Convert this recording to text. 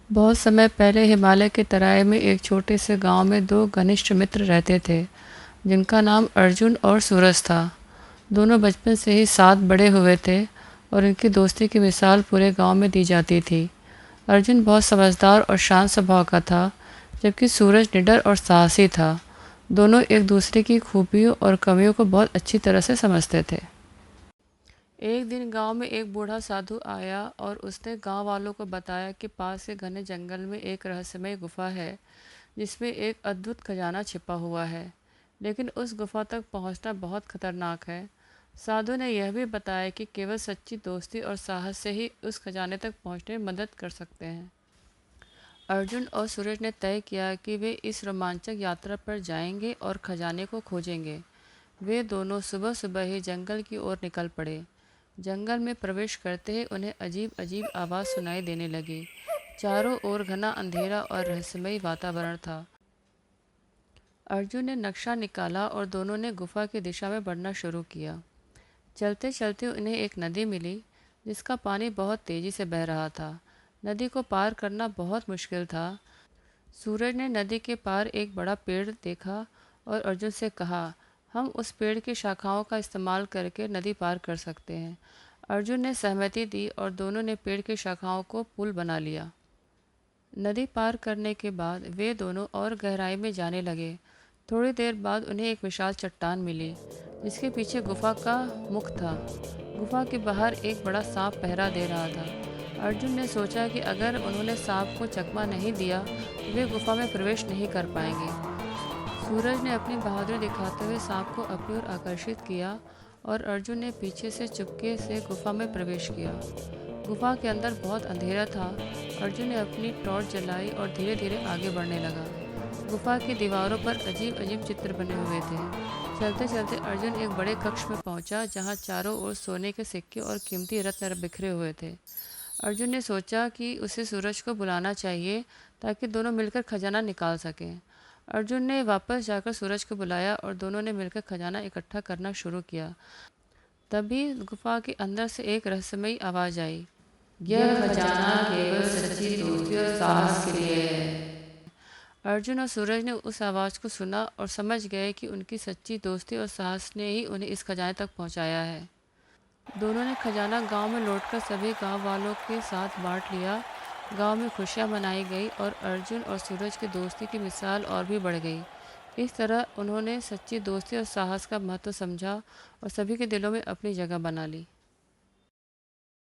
बहुत समय पहले हिमालय के तराई में एक छोटे से गांव में दो घनिष्ठ मित्र रहते थे, जिनका नाम अर्जुन और सूरज था। दोनों बचपन से ही साथ बड़े हुए थे और इनकी दोस्ती की मिसाल पूरे गांव में दी जाती थी। अर्जुन बहुत समझदार और शांत स्वभाव का था, जबकि सूरज निडर और साहसी था। दोनों एक दूसरे की खूबियों और कमियों को बहुत अच्छी तरह से समझते थे। एक दिन गांव में एक बूढ़ा साधु आया और उसने गांव वालों को बताया कि पास के घने जंगल में एक रहस्यमय गुफा है, जिसमें एक अद्भुत खजाना छिपा हुआ है। लेकिन उस गुफा तक पहुंचना बहुत खतरनाक है। साधु ने यह भी बताया कि केवल सच्ची दोस्ती और साहस से ही उस खजाने तक पहुंचने में मदद कर सकते हैं। अर्जुन और सूरज ने तय किया कि वे इस रोमांचक यात्रा पर जाएंगे और खजाने को खोजेंगे। वे दोनों सुबह सुबह ही जंगल की ओर निकल पड़े। जंगल में प्रवेश करते ही उन्हें अजीब अजीब आवाज़ सुनाई देने लगी। चारों ओर घना अंधेरा और रहस्यमयी वातावरण था। अर्जुन ने नक्शा निकाला और दोनों ने गुफा की दिशा में बढ़ना शुरू किया। चलते चलते उन्हें एक नदी मिली, जिसका पानी बहुत तेजी से बह रहा था। नदी को पार करना बहुत मुश्किल था। सूरज ने नदी के पार एक बड़ा पेड़ देखा और अर्जुन से कहा, हम उस पेड़ की शाखाओं का इस्तेमाल करके नदी पार कर सकते हैं। अर्जुन ने सहमति दी और दोनों ने पेड़ की शाखाओं को पुल बना लिया। नदी पार करने के बाद वे दोनों और गहराई में जाने लगे। थोड़ी देर बाद उन्हें एक विशाल चट्टान मिली, जिसके पीछे गुफा का मुख था। गुफा के बाहर एक बड़ा सांप पहरा दे रहा था। अर्जुन ने सोचा कि अगर उन्होंने सांप को चकमा नहीं दिया तो वे गुफा में प्रवेश नहीं कर पाएंगे। सूरज ने अपनी बहादुरी दिखाते हुए सांप को अपनी ओर आकर्षित किया और अर्जुन ने पीछे से चुपके से गुफा में प्रवेश किया। गुफा के अंदर बहुत अंधेरा था। अर्जुन ने अपनी टॉर्च जलाई और धीरे धीरे आगे बढ़ने लगा। गुफा की दीवारों पर अजीब अजीब चित्र बने हुए थे। चलते चलते अर्जुन एक बड़े कक्ष में पहुंचा, जहां चारों ओर सोने के सिक्के और कीमती रत्न बिखरे हुए थे। अर्जुन ने सोचा कि उसे सूरज को बुलाना चाहिए, ताकि दोनों मिलकर खजाना निकाल सकें। अर्जुन ने वापस जाकर सूरज को बुलाया और दोनों ने मिलकर खजाना इकट्ठा करना शुरू किया। तभी गुफा के अंदर से एक रहस्यमयी आवाज़ आई, यह खजाना केवल सच्ची दोस्ती और साहस के लिए है। अर्जुन और सूरज ने उस आवाज़ को सुना और समझ गए कि उनकी सच्ची दोस्ती और साहस ने ही उन्हें इस खजाने तक पहुंचाया है। दोनों ने खजाना गांव में लौटकर सभी गांव वालों के साथ बांट लिया। गांव में खुशियां मनाई गई और अर्जुन और सूरज की दोस्ती की मिसाल और भी बढ़ गई। इस तरह उन्होंने सच्ची दोस्ती और साहस का महत्व समझा और सभी के दिलों में अपनी जगह बना ली।